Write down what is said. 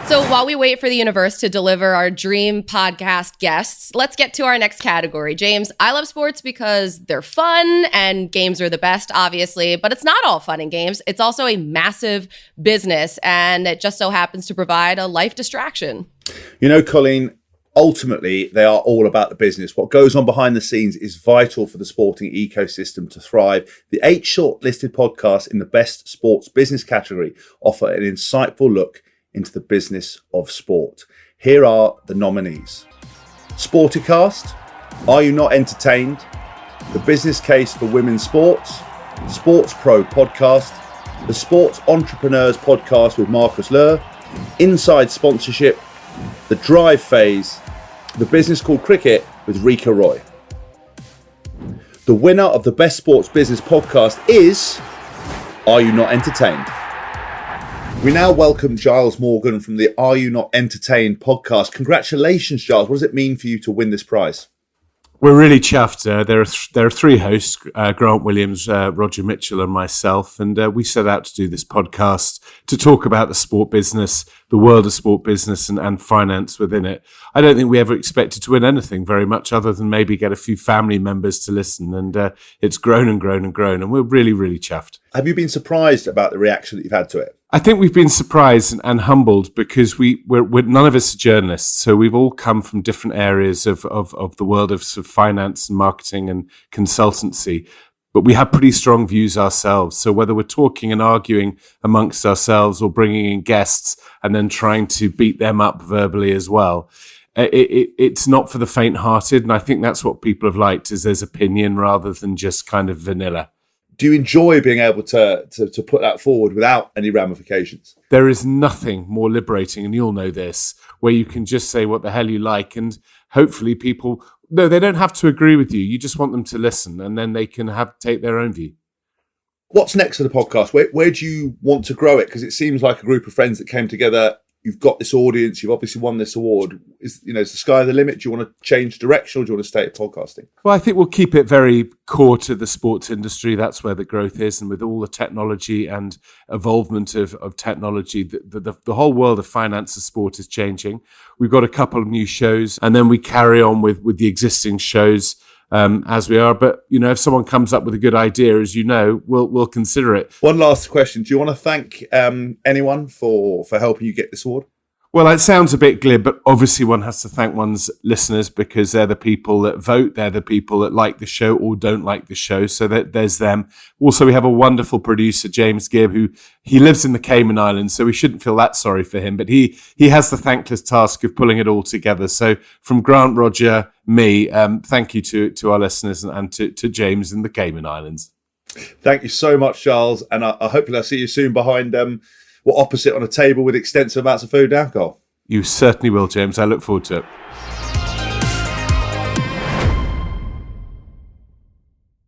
So while we wait for the universe to deliver our dream podcast guests, let's get to our next category. James, I love sports because they're fun and games are the best, obviously, but it's not all fun and games. It's also a massive business, and it just so happens to provide a life distraction. You know, Colleen, ultimately, they are all about the business. What goes on behind the scenes is vital for the sporting ecosystem to thrive. The 8 shortlisted podcasts in the best sports business category offer an insightful look into the business of sport. Here are the nominees. Sporticast, Are You Not Entertained? The Business Case for Women's Sports, Sports Pro Podcast, the Sports Entrepreneurs Podcast with Marcus Lurr, Inside Sponsorship, The Drive Phase, The Business Called Cricket with Rika Roy. The winner of the Best Sports Business Podcast is Are You Not Entertained? We now welcome Giles Morgan from the Are You Not Entertained podcast. Congratulations, Giles. What does it mean for you to win this prize? We're really chuffed. There are 3 hosts, Grant Williams, Roger Mitchell and myself, and we set out to do this podcast to talk about the sport business, the world of sport business and finance within it. I don't think we ever expected to win anything very much other than maybe get a few family members to listen, and it's grown and grown and grown, and we're really, really chuffed. Have you been surprised about the reaction that you've had to it? I think we've been surprised and humbled because we're none of us are journalists, so we've all come from different areas of the world of sort of finance and marketing and consultancy, but we have pretty strong views ourselves. So whether we're talking and arguing amongst ourselves or bringing in guests and then trying to beat them up verbally as well, it's not for the faint-hearted, and I think that's what people have liked, is there's opinion rather than just kind of vanilla. Do you enjoy being able to put that forward without any ramifications? There is nothing more liberating, and you'll know this, where you can just say what the hell you like, and hopefully people, no, they don't have to agree with you. You just want them to listen, and then they can take their own view. What's next for the podcast? Where do you want to grow it? Because it seems like a group of friends that came together. You've got this audience. You've obviously won this award. Is the sky the limit? Do you want to change direction, or do you want to stay at podcasting? Well, I think we'll keep it very core to the sports industry. That's where the growth is. And with all the technology and evolvement of technology, the whole world of finance and sport is changing. We've got a couple of new shows, and then we carry on with the existing shows as we are. But, if someone comes up with a good idea, as you know, we'll consider it. One last question. Do you want to thank anyone for helping you get this award? Well, it sounds a bit glib, but obviously one has to thank one's listeners because they're the people that vote. They're the people that like the show or don't like the show. So there's them. Also, we have a wonderful producer, James Gibb, who he lives in the Cayman Islands, so we shouldn't feel that sorry for him. But he has the thankless task of pulling it all together. So from Grant, Roger, me, thank you to our listeners and to James in the Cayman Islands. Thank you so much, Charles. And I hopefully I'll see you soon behind opposite on a table with extensive amounts of food and alcohol. You certainly will, James. I look forward to it.